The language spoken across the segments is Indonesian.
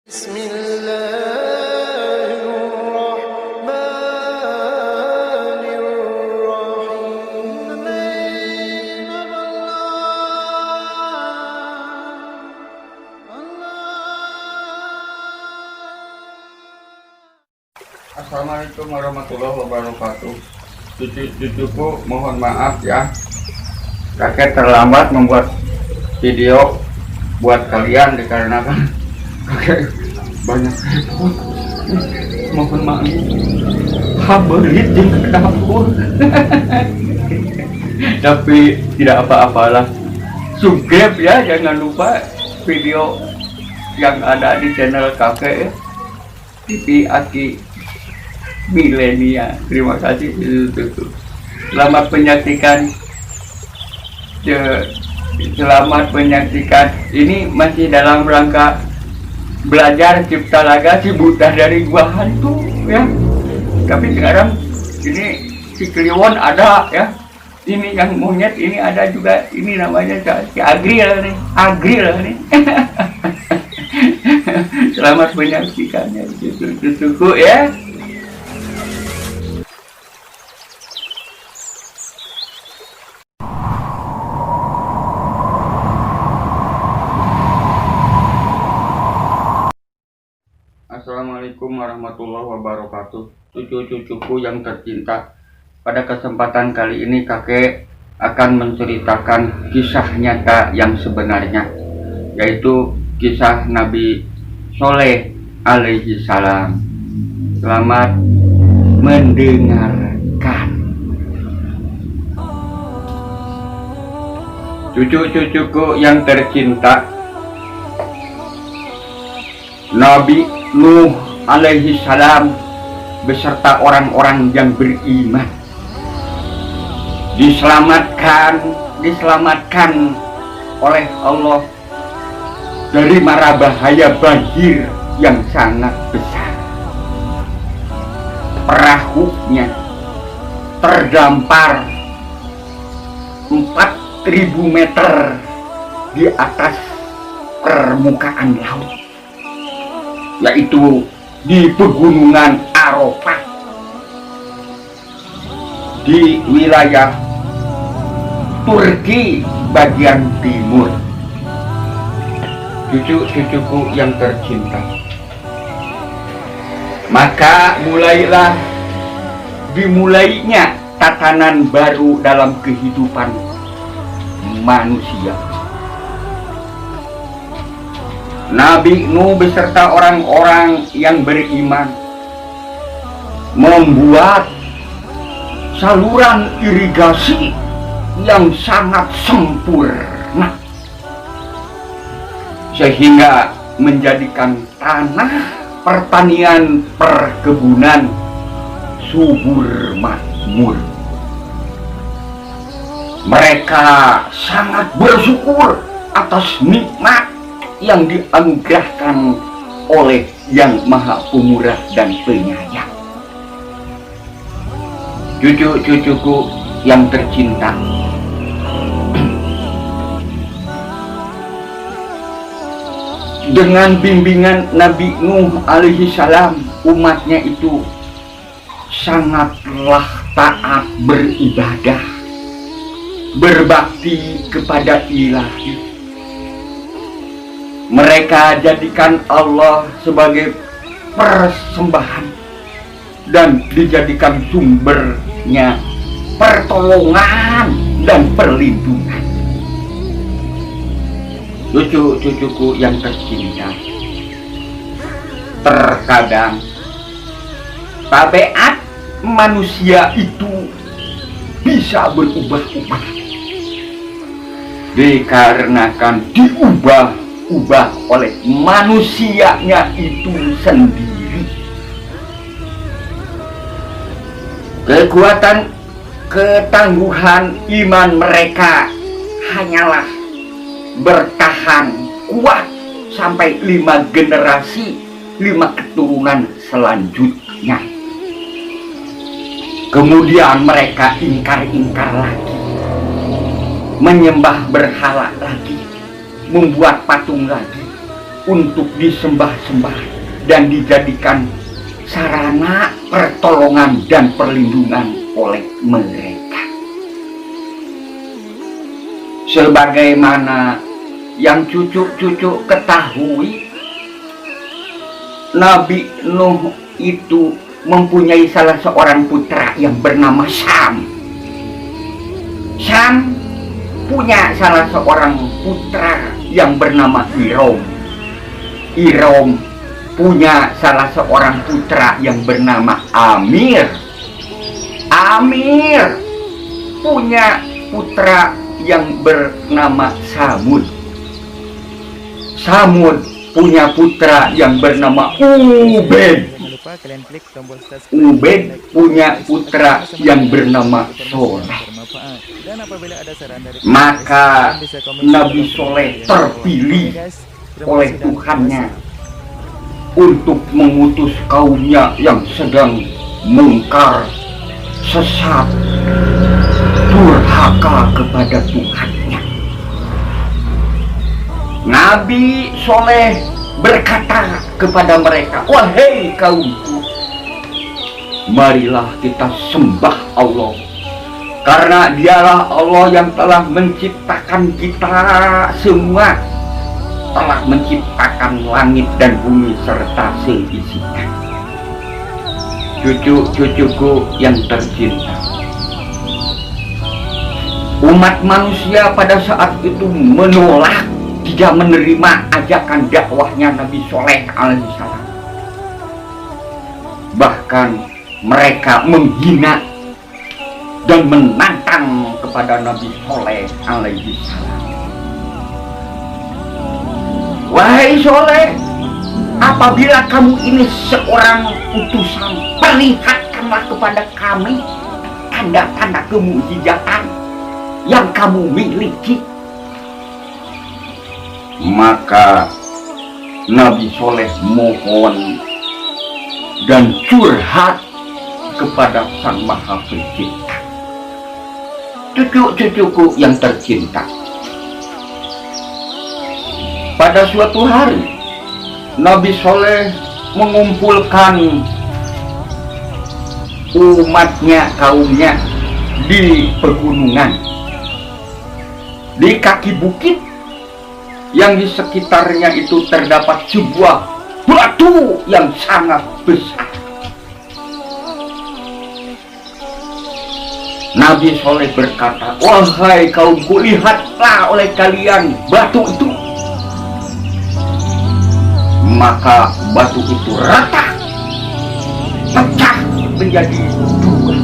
بسم الله الرحمن الرحيم. Assalamualaikum warahmatullahi wabarakatuh. Cucuku mohon maaf ya, kakek terlambat membuat video buat kalian dikarenakan kakek banyak repot. Mohon maaf, habelit jeung ke dapur. Tapi tidak apa-apalah, subscribe ya, jangan lupa video yang ada di channel kakek TV Aki Milenia. Terima kasih. Selamat menyaksikan. Selamat menyaksikan. Ini masih dalam rangka belajar cipta laga si buta dari gua hantu ya. Tapi sekarang ini si Kliwon ada ya. Ini yang monyet ini ada juga. Ini namanya si Agril nih. Agril nih. Selamat menyaksikannya. Cucuku ya. Assalamualaikum warahmatullahi wabarakatuh. Cucu-cucuku yang tercinta, pada kesempatan kali ini kakek akan menceritakan kisah nyata yang sebenarnya, yaitu kisah Nabi Soleh alaihi salam. Selamat mendengarkan. Cucu-cucuku yang tercinta, Nabi Nuh alaihi salam beserta orang-orang yang beriman diselamatkan oleh Allah dari mara bahaya banjir yang sangat besar. Perahunya terdampar 4.000 meter di atas permukaan laut, yaitu di pegunungan Arafah di wilayah Turki bagian timur. Cucu-cucuku yang tercinta, maka dimulainya tatanan baru dalam kehidupan manusia. Nabi Nuh beserta orang-orang yang beriman membuat saluran irigasi yang sangat sempurna, sehingga menjadikan tanah pertanian perkebunan subur makmur. Mereka sangat bersyukur atas nikmat yang dianugerahkan oleh Yang Maha Pemurah dan Penyayang. Cucu-cucuku yang tercinta, dengan bimbingan Nabi Nuh alaihi salam, umatnya itu sangatlah taat beribadah, berbakti kepada Ilahi. Mereka jadikan Allah sebagai persembahan dan dijadikan sumbernya pertolongan dan perlindungan. Cucu-cucuku yang tercinta, terkadang tabiat manusia itu bisa berubah-ubah dikarenakan diubah oleh manusianya itu sendiri. Kekuatan ketangguhan iman mereka hanyalah bertahan kuat sampai 5 generasi, 5 keturunan selanjutnya. Kemudian mereka ingkar-ingkar lagi, menyembah berhala lagi, membuat patung lagi, untuk disembah-sembah dan dijadikan sarana pertolongan dan perlindungan oleh mereka. Sebagaimana yang cucu-cucu ketahui, Nabi Nuh itu mempunyai salah seorang putra yang bernama Sam. Sam punya salah seorang putra yang bernama Irom. Irom punya salah seorang putra yang bernama Amir. Amir punya putra yang bernama Samud. Samud punya putra yang bernama Ubed. Ubed punya putra yang bernama Soleh. Maka Nabi Soleh terpilih oleh Tuhannya untuk mengutus kaumnya yang sedang mungkar, sesat, durhaka kepada Tuhannya. Nabi Soleh berkata kepada mereka, "Wahai kaumku, marilah kita sembah Allah, karena dialah Allah yang telah menciptakan kita semua, telah menciptakan langit dan bumi serta seisinya." Cucu-cucuku yang tercinta, umat manusia pada saat itu menolak, tidak menerima ajakan dakwahnya Nabi Soleh alaihissalam. Bahkan mereka menghina dan menantang kepada Nabi Soleh alaihissalam. "Wahai Soleh, apabila kamu ini seorang utusan, perlihatkanlah kepada kami tanda-tanda kemukjizatan yang kamu miliki." Maka Nabi Soleh mohon dan curhat kepada Sang Maha Pencipta. Cucu-cucuku yang tercinta, pada suatu hari Nabi Soleh mengumpulkan umatnya, kaumnya di pegunungan, di kaki bukit yang di sekitarnya itu terdapat sebuah batu yang sangat besar. Nabi Soleh berkata, "Wahai kaumku, lihatlah oleh kalian batu itu." Maka batu itu retak, pecah menjadi dua.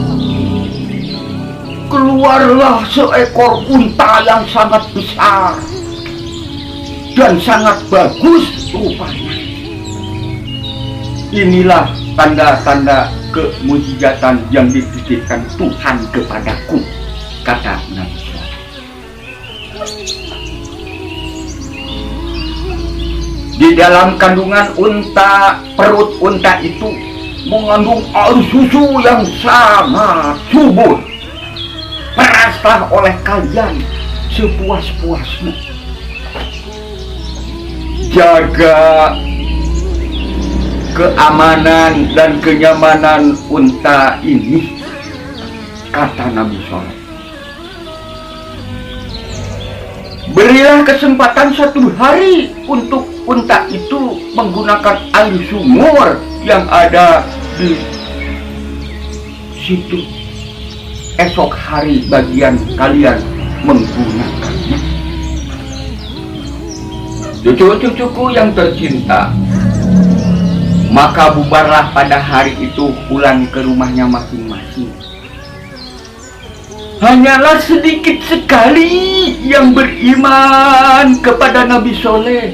Keluarlah seekor unta yang sangat besar dan sangat bagus rupanya. Inilah tanda-tanda kemujizatan yang dititipkan Tuhan kepadaku, kata Nabi Soleh. Di dalam kandungan unta, perut unta itu mengandung air susu yang sangat subur. Peraslah oleh kalian sepuas-puasnya. Jaga keamanan dan kenyamanan unta ini, kata Nabi Soleh. Berilah kesempatan 1 hari untuk unta itu menggunakan air sumur yang ada di situ. Esok hari bagian kalian menggunakannya. Cucu-cucuku yang tercinta, maka bubarlah pada hari itu pulang ke rumahnya masing-masing. Hanyalah sedikit sekali yang beriman kepada Nabi Soleh.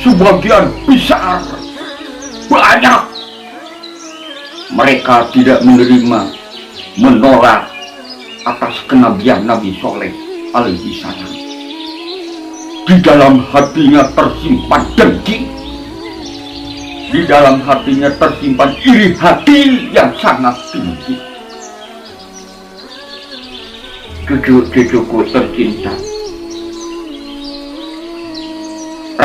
Sebagian besar, banyak, mereka tidak menerima, menolak atas kenabian Nabi Soleh alaihissalam. Di dalam hatinya tersimpan dengki, di dalam hatinya tersimpan iri hati yang sangat tinggi. Cucu-cucuku tercinta,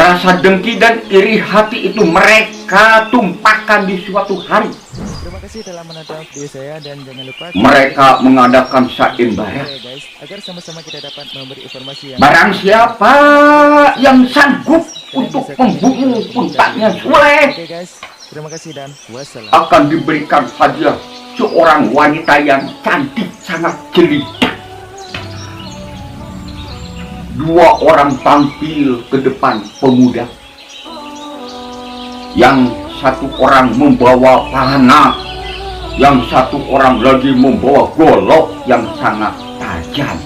Rasa dengki dan iri hati itu mereka tumpahkan di suatu hari. Terima kasih telah menonton video saya dan jangan lupa Mereka mengadakan sayembara. guys agar sama-sama kita dapat memberi informasi yang Barang siapa yang sanggup untuk membunuh untaknya Soleh Oke guys, terima kasih dan wassalam. akan diberikan hadiah seorang wanita yang cantik sangat jelita. Dua orang tampil ke depan pemuda. Yang satu orang membawa panah, yang satu orang lagi membawa golok yang sangat tajam.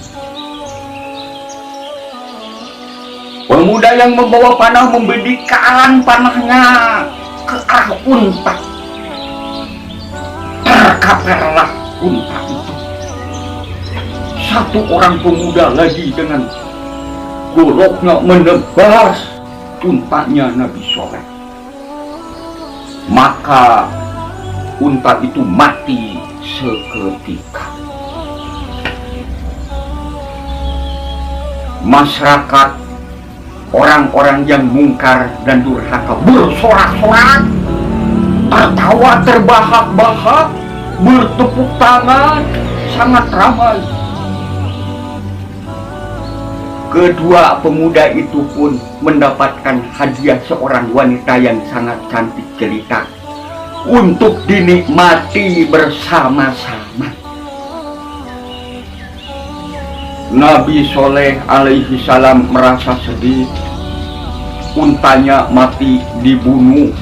Pemuda yang membawa panah membedikkan panahnya ke arah unta. Terkaperlah unta itu. Satu orang pemuda lagi dengan goloknya menebas untanya Nabi Soleh. Maka unta itu mati seketika. Masyarakat, orang-orang yang mungkar dan durhaka bersorak-sorak, tertawa terbahak-bahak, bertepuk tangan, sangat ramai. Kedua pemuda itu pun mendapatkan hadiah seorang wanita yang sangat cantik jelita untuk dinikmati bersama-sama. Nabi Soleh alaihi salam merasa sedih, untanya mati dibunuh.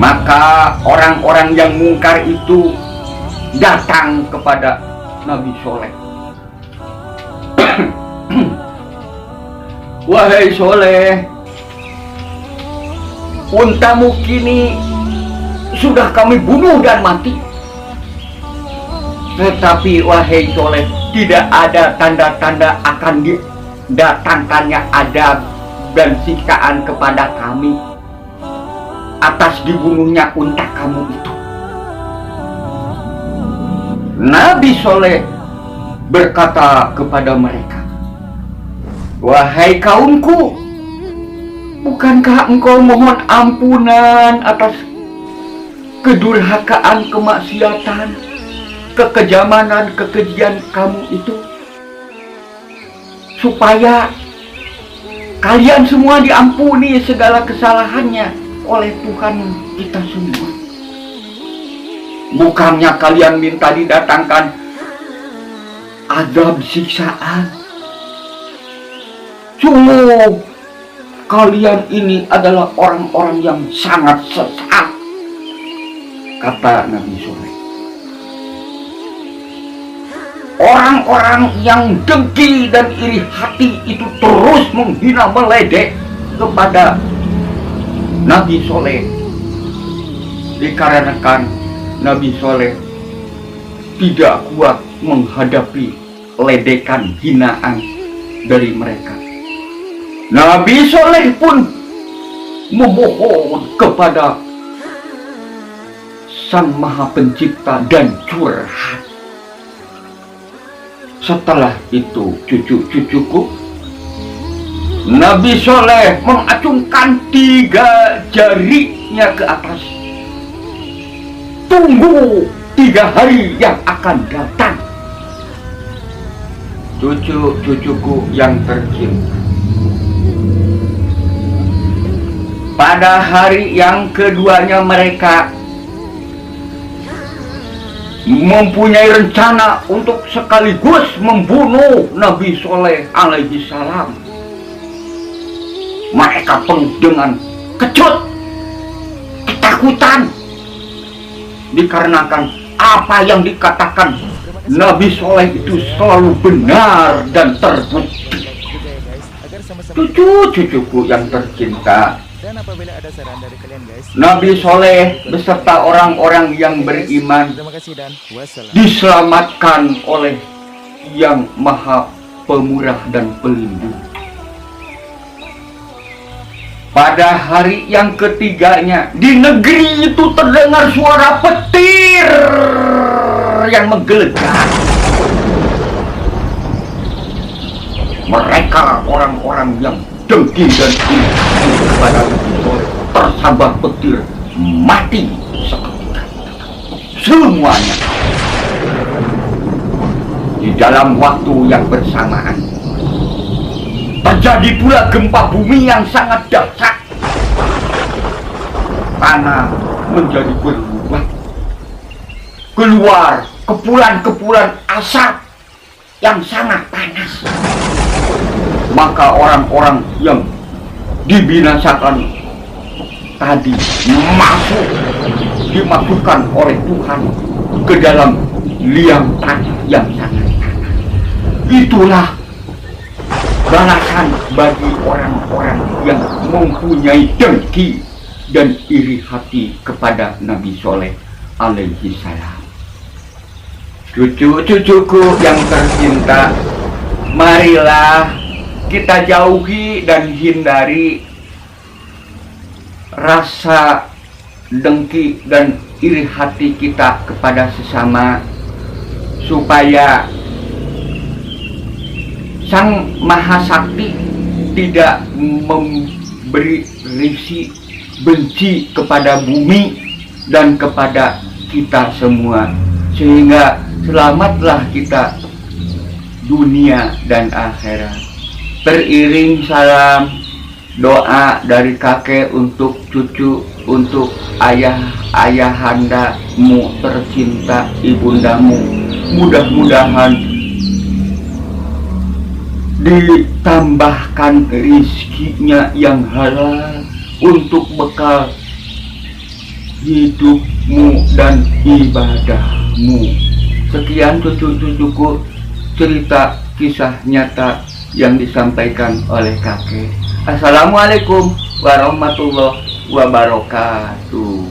Maka orang-orang yang mungkar itu datang kepada Nabi Soleh. Wahai Soleh, untamu kini sudah kami bunuh dan mati. Tetapi wahai Soleh, tidak ada tanda-tanda akan didatangkannya adab dan siksaan kepada kami atas dibunuhnya unta kamu itu. Nabi Soleh berkata kepada mereka, wahai kaumku, bukankah engkau mohon ampunan atas kedurhakaan, kemaksiatan, kekejamanan, kekejian kamu itu, supaya kalian semua diampuni segala kesalahannya oleh Tuhan kita semua? Bukannya kalian minta didatangkan azab siksaan? Sungguh kalian ini adalah orang-orang yang sangat sesat, kata Nabi Soleh. Orang-orang yang dengki dan iri hati itu terus menghina meledek kepada Nabi Soleh, dikarenakan Nabi Soleh tidak kuat menghadapi ledekan hinaan dari mereka. Nabi Soleh pun memohon kepada Sang Maha Pencipta dan curhat. Setelah itu cucu-cucuku, Nabi Soleh mengacungkan 3 jarinya ke atas. Tunggu 3 hari yang akan datang. Cucu-cucuku yang tercinta, pada hari yang keduanya mereka mempunyai rencana untuk sekaligus membunuh Nabi Soleh alaihi salam. Mereka penuh dengan kecut, ketakutan, dikarenakan apa yang dikatakan Nabi Soleh itu selalu benar dan terbukti. Cucu-cucuku yang tercinta, Dan apabila ada saran dari kalian guys, Nabi Soleh beserta orang-orang yang beriman terima kasih dan wassalam. diselamatkan oleh Yang Maha Pemurah dan Pelindung. Pada hari yang ketiganya, di negeri itu terdengar suara petir yang menggelegar. Mereka orang-orang yang dengki dan iri kepada Nabi Soleh tersambar petir mati seketika semuanya. Di dalam waktu yang bersamaan terjadi pula gempa bumi yang sangat dahsyat. Tanah menjadi berubah, keluar kepulan-kepulan asap yang sangat panas. Maka orang-orang yang dibinasakan tadi dimasukkan oleh Tuhan ke dalam liang tanah yang sangat panas. Itulah balasan bagi orang-orang yang mempunyai dengki dan iri hati kepada Nabi Soleh alaihi salam. Cucu-cucuku yang tercinta, marilah kita jauhi dan hindari rasa dengki dan iri hati kita kepada sesama, supaya Sang Maha Sakti tidak memberi risi benci kepada bumi dan kepada kita semua, sehingga selamatlah kita dunia dan akhirat. Teriring salam doa dari kakek untuk cucu, untuk ayahandamu tercinta, ibundamu, mudah-mudahan ditambahkan rizkinya yang halal untuk bekal hidupmu dan ibadahmu. Sekian cucu-cucuku cerita kisah nyata yang disampaikan oleh kakek. Assalamualaikum warahmatullahi wabarakatuh.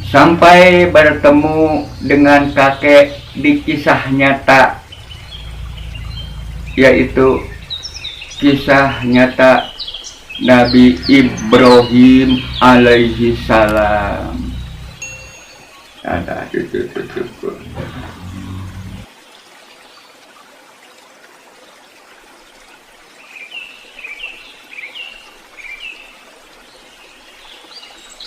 Sampai bertemu dengan kakek di kisah nyata, yaitu kisah nyata Nabi Ibrahim alaihi salam. Ada cucu-cucuku.